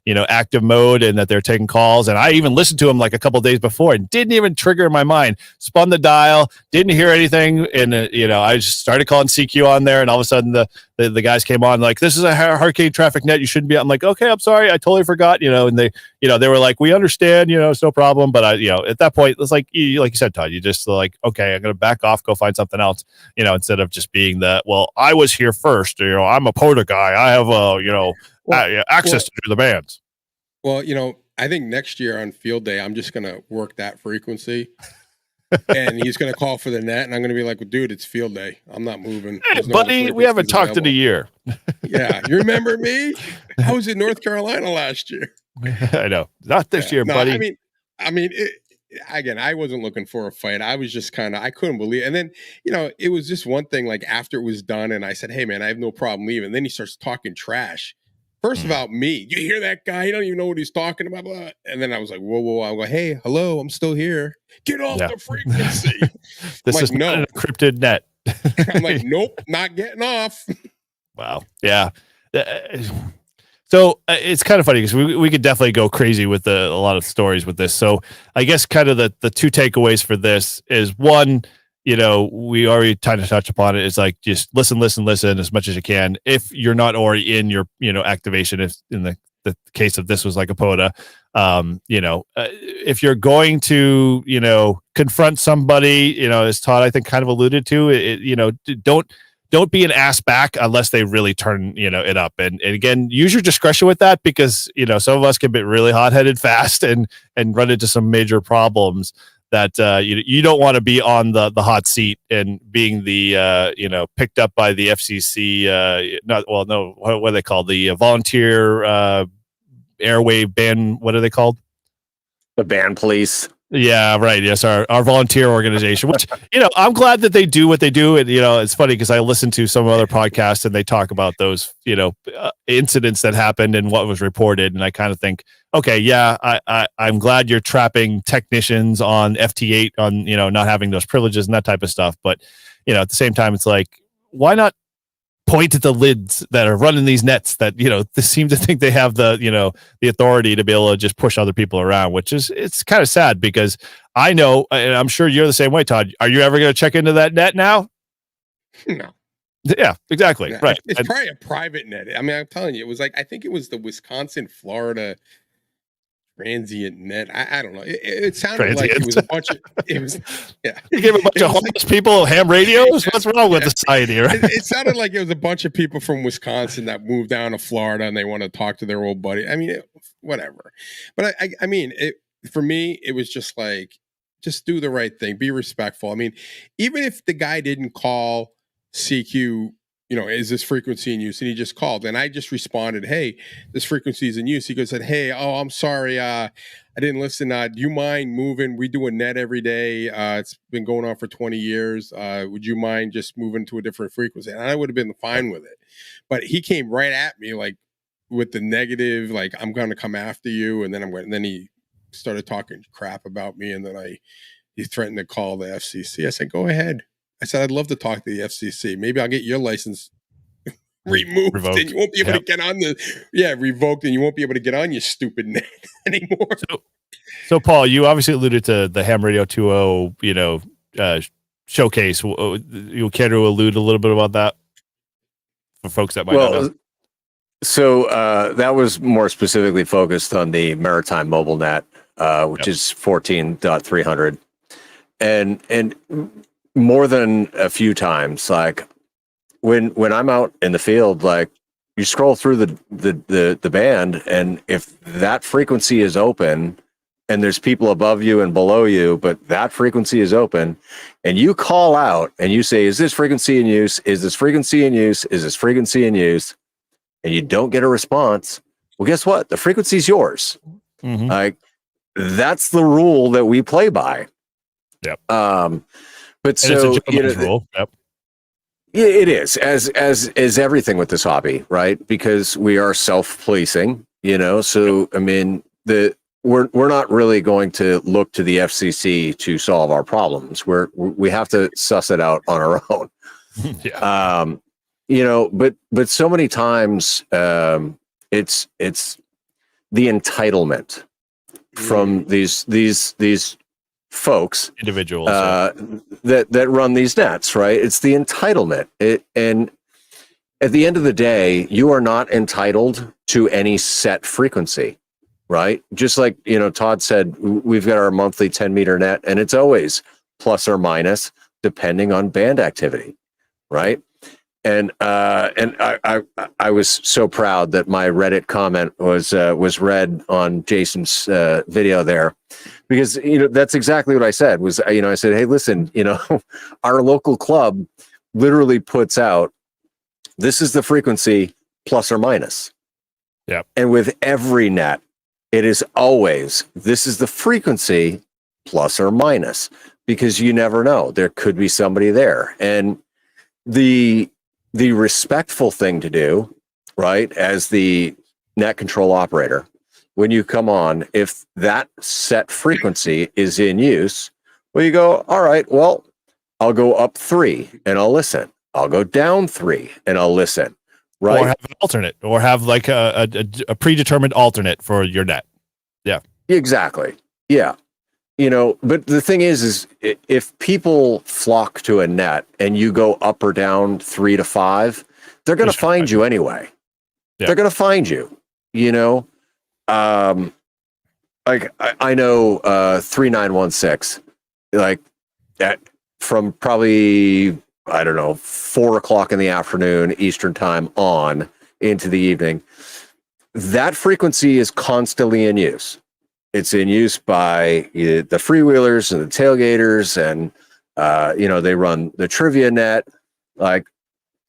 active mode and that they're taking calls. And I even listened to them like a couple of days before and didn't even trigger in my mind. Spun the dial, didn't hear anything, and I just started calling CQ on there, and all of a sudden the guys came on like, "This is a hurricane traffic net. You shouldn't be." I'm like, "Okay, I'm sorry, I totally forgot." And they were like, "We understand. It's no problem." But at that point, it's like you said, Todd, you just like, "Okay, I'm gonna back off, go find something else." Instead of just being well, I was here first. I'm a POTA guy. I have access to the bands. Well, I think next year on field day, I'm just gonna work that frequency. And he's going to call for the net, and I'm going to be like, well, dude, it's field day. I'm not moving. Hey, buddy, we haven't talked in a year. Yeah. You remember me? I was in North Carolina last year. I know. Not this year, buddy. Again, I wasn't looking for a fight. I was just I couldn't believe it. And then, it was just one thing, like after it was done, and I said, hey, man, I have no problem leaving. And then he starts talking trash. First about me. You hear that guy? He don't even know what he's talking about. Blah. And then I was like, whoa. I go, hey, hello, I'm still here. Get off the frequency. This is not an encrypted net. I'm like, nope, not getting off. Wow. Yeah. So it's kind of funny because we could definitely go crazy with a lot of stories with this. So I guess kind of the two takeaways for this is one, we already kind of touched upon it. It's like, just listen as much as you can. If you're not already in your, activation, if in the case of this was like a POTA, if you're going to, confront somebody, as Todd, I think kind of alluded to, don't be an ass back unless they really turn, it up. And again, use your discretion with that, because, some of us can get really hot-headed fast and run into some major problems that you don't want to be on the hot seat and being the picked up by the FCC what are they called, the volunteer airwave ban, what are they called, the band police. Yeah, right. Yes, our volunteer organization, which, I'm glad that they do what they do. And, it's funny because I listen to some other podcasts and they talk about those, incidents that happened and what was reported. And I kind of think, okay, yeah, I'm glad you're trapping technicians on FT8 on, not having those privileges and that type of stuff. But, at the same time, it's like, why not point at the LIDS that are running these nets that, they seem to think they have the, the authority to be able to just push other people around, which is, it's kind of sad because I know, and I'm sure you're the same way, Todd. Are you ever going to check into that net now? No. Yeah, exactly. Yeah, right. It's probably a private net. I mean, I'm telling you, it was like, I think it was the Wisconsin, Florida transient net. I don't know. It sounded like it was a bunch of, yeah. You gave a bunch of homeless people ham radios? What's wrong with society, right? It sounded like it was a bunch of people from Wisconsin that moved down to Florida and they want to talk to their old buddy. I mean, whatever. But I mean, for me, it was just like, just do the right thing. Be respectful. I mean, even if the guy didn't call CQ, is this frequency in use? And he just called, and I just responded, hey, this frequency is in use. He said, hey, I'm sorry, I didn't listen. Do you mind moving? We do a net every day. It's been going on for 20 years. Would you mind just moving to a different frequency? And I would have been fine with it. But he came right at me like with the negative, like, I'm going to come after you. And then he started talking crap about me. And then he threatened to call the FCC. I said, go ahead. I said, I'd love to talk to the FCC. Maybe I'll get your license removed, revoked, and you won't be able to get on revoked, and you won't be able to get on your stupid net anymore. So Paul, you obviously alluded to the Ham Radio 2.0, showcase. You care to allude a little bit about that for folks that might not know? So that was more specifically focused on the maritime mobile net, which is 14.300, and more than a few times, like when I'm out in the field, like you scroll through the band, and if that frequency is open and there's people above you and below you, but that frequency is open, and you call out and you say, is this frequency in use? Is this frequency in use? Is this frequency in use? And you don't get a response. Well, guess what? The frequency is yours. Mm-hmm. Like, that's the rule that we play by. Yep. But so, rule. Yep. Yeah, it is, as is everything with this hobby, right? Because we are self-policing, so I mean, we're not really going to look to the FCC to solve our problems. We have to suss it out on our own. Yeah. But so many times, it's the entitlement from these folks, individuals that run these nets, right? It's the entitlement. And at the end of the day, you are not entitled to any set frequency, right? Just like, Todd said, we've got our monthly 10-meter net, and it's always plus or minus depending on band activity, right? And I was so proud that my Reddit comment was read on Jason's video there, because that's exactly what I said. I said, hey, listen, our local club literally puts out, this is the frequency plus or minus. Yeah. And with every net, it is always, this is the frequency plus or minus, because you never know, there could be somebody there. And the respectful thing to do, right, as the net control operator, when you come on, if that set frequency is in use, well, you go, all right, well, I'll go up 3 and I'll listen. I'll go down 3 and I'll listen. Right. Or have an alternate, or have like a predetermined alternate for your net. Yeah. Exactly. Yeah. But the thing is if people flock to a net and you go up or down 3 to 5, they're going to find you anyway. Yeah. They're going to find you, like I know 3916, like that from probably, I don't know, 4 o'clock in the afternoon, Eastern time on into the evening. That frequency is constantly in use. It's in use by the freewheelers and the tailgaters, and they run the trivia net. Like,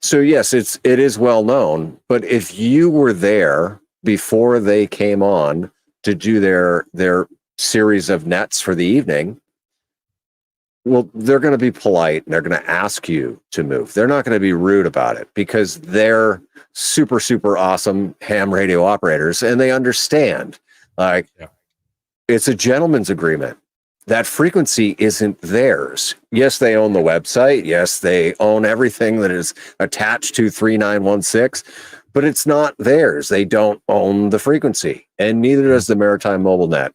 so yes, it is well known. But if you were there before they came on to do their series of nets for the evening, well, they're going to be polite and they're going to ask you to move. They're not going to be rude about it, because they're super, super awesome ham radio operators, and they understand. Like, it's a gentleman's agreement. That frequency isn't theirs. Yes, they own the website. Yes, they own everything that is attached to 3916, but it's not theirs. They don't own the frequency, and neither does the Maritime Mobile Net.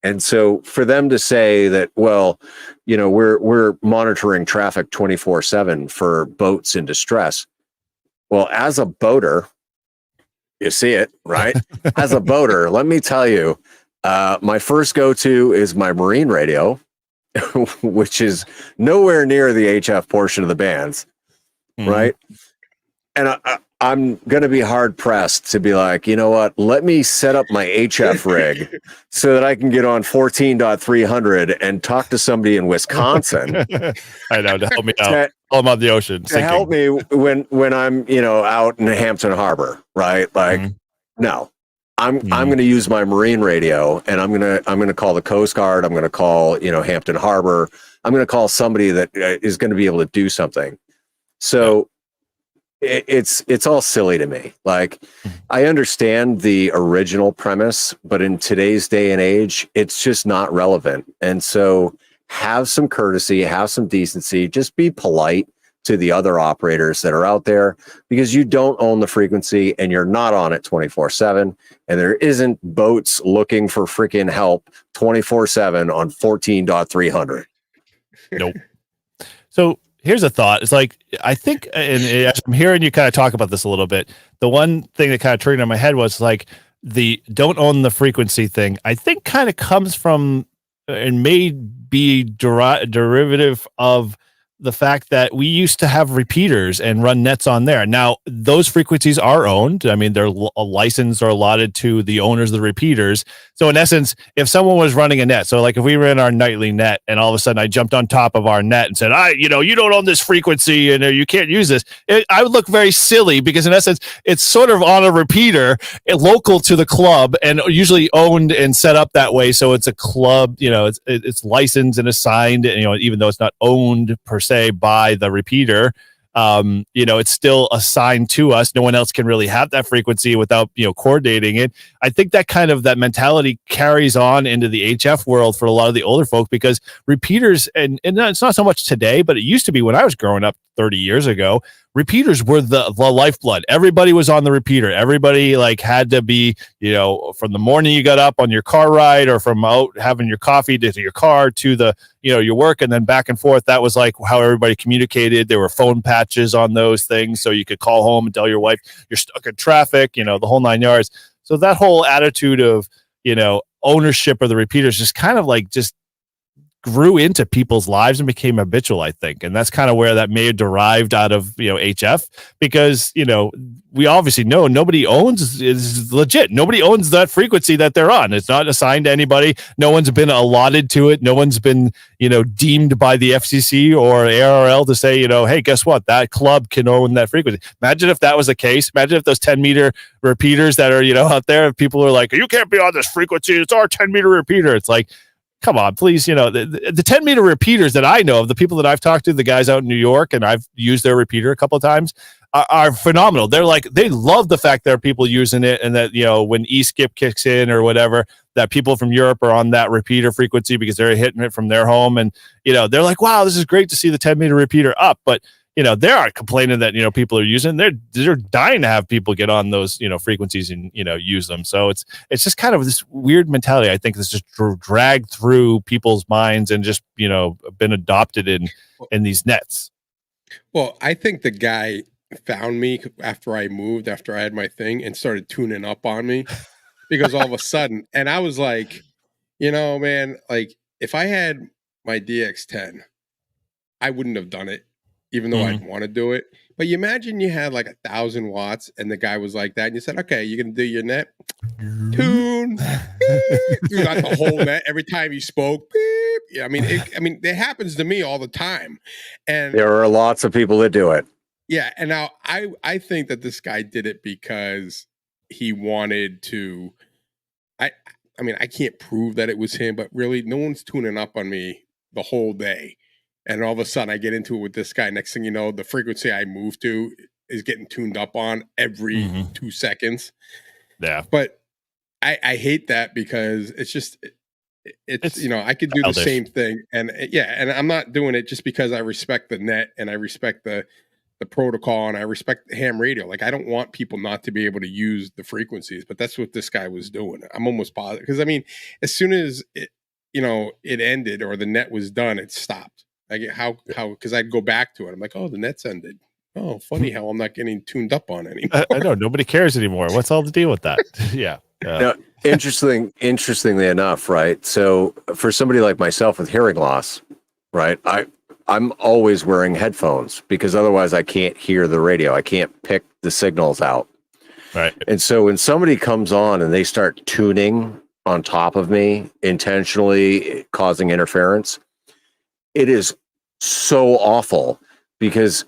And so for them to say that, well, we're monitoring traffic 24/7 for boats in distress. Well, as a boater, you see it, right? As a boater, let me tell you, my first go-to is my marine radio, which is nowhere near the HF portion of the bands, right? And I'm going to be hard pressed to be like, you know what, let me set up my HF rig so that I can get on 14.300 and talk to somebody in Wisconsin. I know, to help me out. I'm on the ocean. To help me when I'm, out in Hampton Harbor, right? Like, no, I'm going to use my marine radio, and I'm going to call the Coast Guard. I'm going to call, Hampton Harbor. I'm going to call somebody that is going to be able to do something. So it's all silly to me. Like, I understand the original premise, but in today's day and age, it's just not relevant. And so have some courtesy, have some decency, just be polite to the other operators that are out there, because you don't own the frequency and you're not on it 24/7. And there isn't boats looking for freaking help 24/7 on 14.300. Nope. So here's a thought. It's like, I think, and as I'm hearing you kind of talk about this a little bit, the one thing that kind of triggered in my head was like the don't own the frequency thing. I think kind of comes from and may be derivative of the fact that we used to have repeaters and run nets on there. Now, those frequencies are owned. I mean, they're licensed or allotted to the owners of the repeaters. So in essence, if someone was running a net, so like if we ran our nightly net and all of a sudden I jumped on top of our net and said, you don't own this frequency and you can't use this, I would look very silly, because in essence, it's sort of on a repeater local to the club and usually owned and set up that way. So it's a club, it's licensed and assigned, even though it's not owned per se by the repeater, it's still assigned to us. No one else can really have that frequency without coordinating it. I think that mentality carries on into the HF world for a lot of the older folk, because repeaters, and it's not so much today, but it used to be when I was growing up 30 years ago, repeaters were the lifeblood. Everybody was on the repeater. Everybody like had to be, from the morning you got up on your car ride or from out having your coffee to your car to the, your work and then back and forth. That was like how everybody communicated. There were phone patches on those things. So you could call home and tell your wife you're stuck in traffic, the whole 9 yards. So that whole attitude of, ownership of the repeaters just kind of like just grew into people's lives and became habitual, I think. And that's kind of where that may have derived out of, HF, because, we obviously know nobody owns is legit. Nobody owns that frequency that they're on. It's not assigned to anybody. No one's been allotted to it. No one's been, deemed by the FCC or ARRL to say, hey, guess what? That club can own that frequency. Imagine if that was the case. Imagine if those 10-meter repeaters that are, out there, if people are like, you can't be on this frequency. It's our 10-meter repeater. It's like, come on, please. The 10-meter repeaters that I know of, the people that I've talked to, the guys out in New York, and I've used their repeater a couple of times, are phenomenal. They're like, they love the fact there are people using it, and that, when e-skip kicks in or whatever, that people from Europe are on that repeater frequency because they're hitting it from their home. And, they're like, wow, this is great to see the 10-meter repeater up. But, they aren't complaining that, people are using, they're dying to have people get on those, frequencies and, use them. So it's just kind of this weird mentality, I think, that's just dragged through people's minds and just, been adopted in these nets. Well, I think the guy found me after I moved, after I had my thing, and started tuning up on me because all of a sudden, and I was like, man, like if I had my DX10, I wouldn't have done it, even though I'd want to do it. But you imagine you had like 1,000 watts and the guy was like that, and you said, okay, you're going to do your net, tune, you got the whole net every time you spoke. Beep. Yeah, I mean, it happens to me all the time. And there are lots of people that do it. Yeah, and now I think that this guy did it because he wanted to. I mean, I can't prove that it was him, but really, no one's tuning up on me the whole day, and all of a sudden, I get into it with this guy. Next thing you know, the frequency I move to is getting tuned up on every 2 seconds. Yeah, but I hate that because it's just it's I could do the same thing, and and I'm not doing it just because I respect the net and I respect the protocol and I respect ham radio. Like, I don't want people not to be able to use the frequencies, but that's what this guy was doing. I'm almost positive because, I mean, as soon as it ended or the net was done, it stopped. Like, how because I'd go back to it. I'm like, oh, the net's ended. Oh, funny how I'm not getting tuned up on anymore. I know, nobody cares anymore. What's all the deal with that? Yeah. Now, interestingly enough, right? So for somebody like myself with hearing loss, right? I'm always wearing headphones because otherwise I can't hear the radio. I can't pick the signals out. Right. And so when somebody comes on and they start tuning on top of me, intentionally causing interference, it is so awful because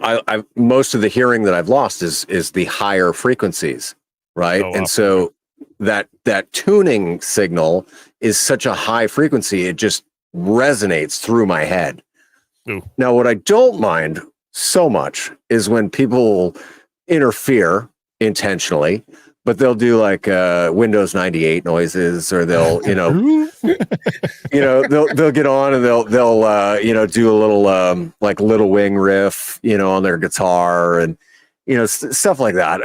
I most of the hearing that I've lost is the higher frequencies, right? Oh, wow. And so that tuning signal is such a high frequency, it just resonates through my head. Ooh. Now, what I don't mind so much is when people interfere intentionally, but they'll do like Windows 98 noises, or they'll, they'll get on and they'll do a little like Little Wing riff, on their guitar and stuff like that.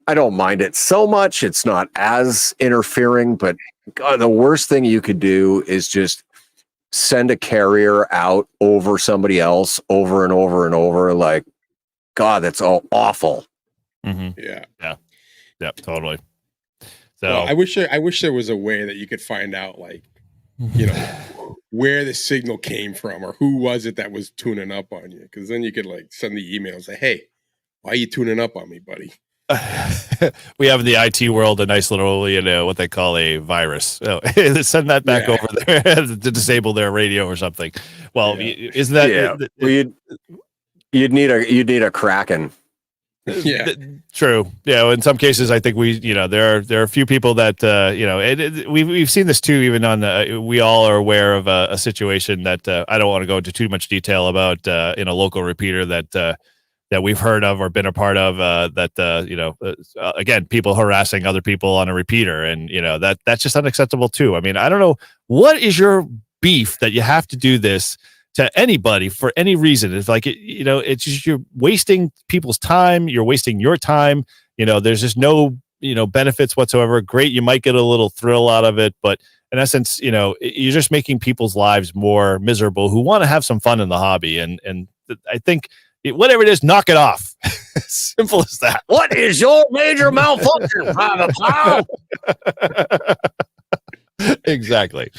I don't mind it so much. It's not as interfering, but God, the worst thing you could do is just send a carrier out over somebody else over and over and over. Like, God, that's all awful. Mm-hmm. Yeah, totally. So well, I wish there was a way that you could find out, like, where the signal came from or who was it that was tuning up on you. Because then you could like send the email and say, hey, why are you tuning up on me, buddy? We have in the IT world a nice little, what they call a virus. Oh, send that back over there to disable their radio or something. Well, isn't that? Yeah. Well, you'd need a Kraken. Yeah, true. Yeah, in some cases, I think there are a few people that we've seen this too. Even on we all are aware of a situation that I don't want to go into too much detail about in a local repeater that we've heard of or been a part of. Again, people harassing other people on a repeater, and that's just unacceptable too. I mean, I don't know what is your beef that you have to do this to anybody for any reason. It's like, it's just, you're wasting people's time. You're wasting your time. There's just no, benefits whatsoever. Great. You might get a little thrill out of it, but in essence, you're just making people's lives more miserable who want to have some fun in the hobby. And I think whatever it is, knock it off. Simple as that. What is your major malfunction, Private Plow? Exactly.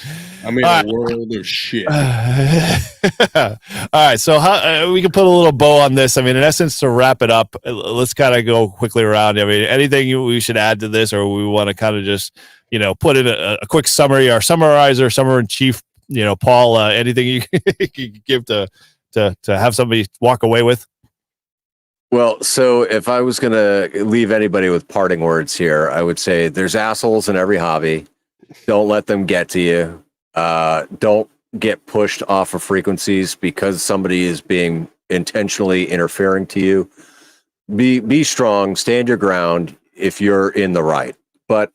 I'm in a world of shit. All right. So how we can put a little bow on this. I mean, in essence, to wrap it up, let's kind of go quickly around. I mean, anything we should add to this, or we want to kind of just, put in a quick summary, or summarizer, summary in chief, Paul, anything you could give to have somebody walk away with? Well, so if I was going to leave anybody with parting words here, I would say there's assholes in every hobby. Don't let them get to you. Don't get pushed off of frequencies because somebody is being intentionally interfering to you. Be strong, stand your ground if you're in the right, but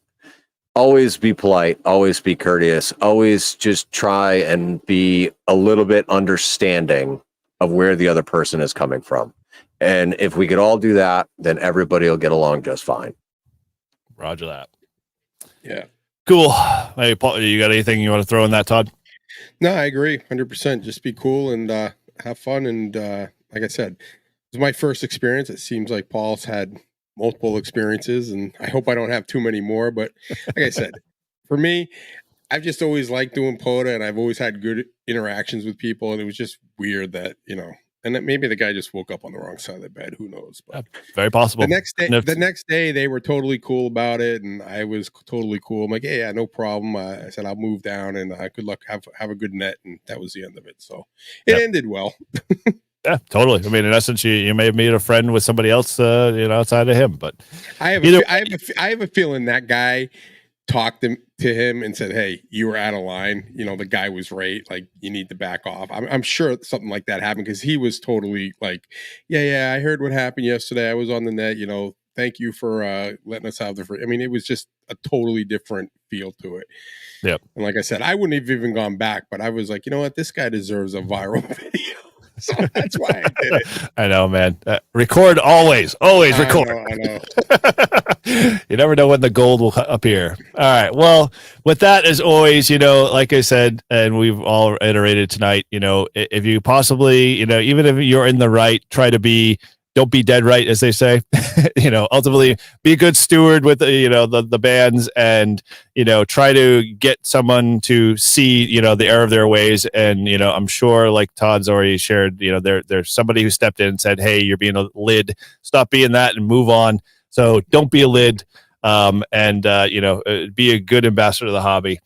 always be polite, always be courteous, always just try and be a little bit understanding of where the other person is coming from. And if we could all do that, then everybody will get along just fine. Roger that. Yeah. Cool. Hey, Paul, you got anything you want to throw in that, Todd? No, I agree 100%. Just be cool and have fun. And like I said, it was my first experience. It seems like Paul's had multiple experiences, and I hope I don't have too many more. But like I said, for me, I've just always liked doing POTA, and I've always had good interactions with people. And it was just weird that, and that maybe the guy just woke up on the wrong side of the bed. Who knows? But very possible. The next day, they were totally cool about it, and I was totally cool. I'm like, yeah, no problem. I said I'll move down, and good luck. Have a good net, and that was the end of it. So it ended well. Yeah, totally. I mean, in essence, you may have made a friend with somebody else, outside of him. But I have a feeling that guy talked to him and said, "Hey, you were out of line. The guy was right. Like, you need to back off." I'm sure something like that happened because he was totally like, "Yeah, I heard what happened yesterday. I was on the net. Thank you for letting us have the free." I mean, it was just a totally different feel to it. Yep. And like I said, I wouldn't have even gone back, but I was like, you know what, this guy deserves a viral video. So that's why I did it. I know, man. Record always record. I know. You never know when the gold will appear. All right. Well, with that, as always, like I said, and we've all iterated tonight, if you possibly, even if you're in the right, don't be dead right, as they say. Ultimately be a good steward with the bands, and try to get someone to see the error of their ways. And I'm sure, like Todd's already shared, there's somebody who stepped in and said, "Hey, you're being a lid. Stop being that and move on." So don't be a lid, and be a good ambassador to the hobby.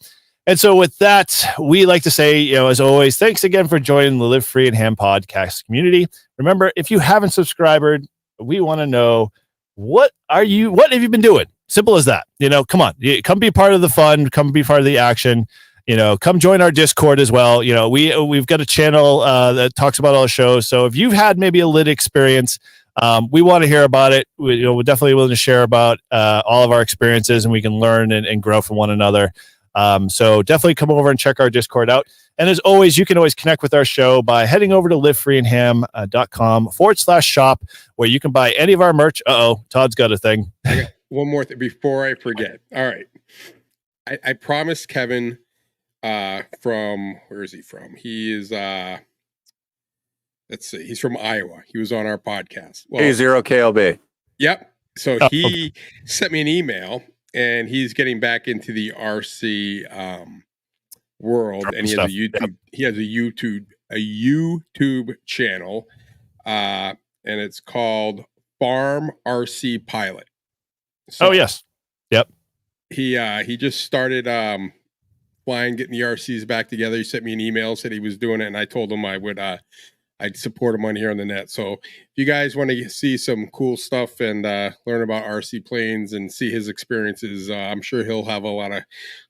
And so with that, we like to say, as always, thanks again for joining the Live Free and Ham podcast community. Remember, if you haven't subscribed, we want to know, what have you been doing? Simple as that. Come on, come be part of the fun, come be part of the action. Come join our Discord as well. We've got a channel that talks about all the shows. So if you've had maybe a lit experience, we want to hear about it. We're definitely willing to share about all of our experiences, and we can learn and grow from one another. So definitely come over and check our Discord out. And as always, you can always connect with our show by heading over to livefreeandham.com/shop, where you can buy any of our merch. Todd's got a thing. One more thing before I forget. All right. I promised Kevin from, where is he from? He is, let's see, he's from Iowa. He was on our podcast. Well, A0KLB. Yep. So he sent me an email, and he's getting back into the RC world, and he has a YouTube. Yep. He has a YouTube channel, and it's called Farm RC Pilot. So yes, yep. He just started flying, getting the RCs back together. He sent me an email, said he was doing it, and I told him I would I'd support him on here on the net. So if you guys want to see some cool stuff and learn about RC planes and see his experiences, I'm sure he'll have a lot of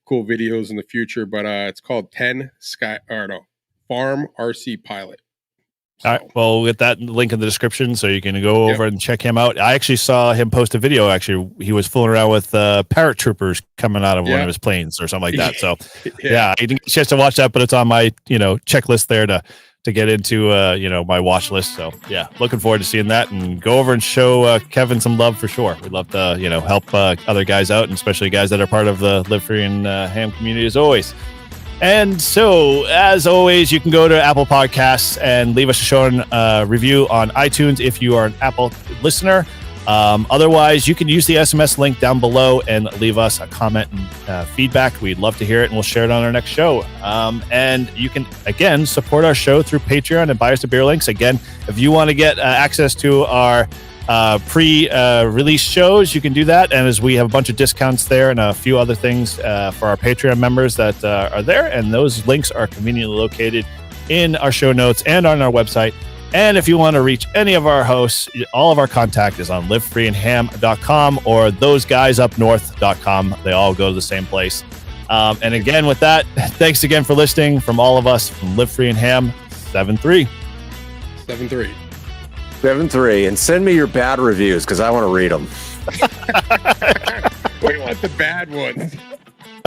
cool videos in the future. But it's called Farm RC Pilot. So. All right. Well, we'll get that link in the description, so you can go over and check him out. I actually saw him post a video. Actually, he was fooling around with paratroopers coming out of one of his planes or something like that. So, I didn't get a chance to watch that, but it's on my checklist there to to get into my watch list. So yeah, looking forward to seeing that, and go over and show Kevin some love for sure. We'd love to help other guys out, and especially guys that are part of the Live Free and Ham community as always. And so, as always, you can go to Apple Podcasts and leave us a show and review on iTunes if you are an Apple listener. Otherwise, you can use the SMS link down below and leave us a comment and feedback. We'd love to hear it, and we'll share it on our next show. And you can, again, support our show through Patreon and buy us the beer links. Again, if you want to get access to our pre-release shows, you can do that. And as we have a bunch of discounts there and a few other things for our Patreon members that are there, and those links are conveniently located in our show notes and on our website. And if you want to reach any of our hosts, all of our contact is on livefreeandham.com or thoseguyupnorth.com. They all go to the same place. And again, with that, thanks again for listening from all of us from Live Free and Ham 7-3. 7-3. 7-3. And send me your bad reviews because I want to read them. We want the bad ones.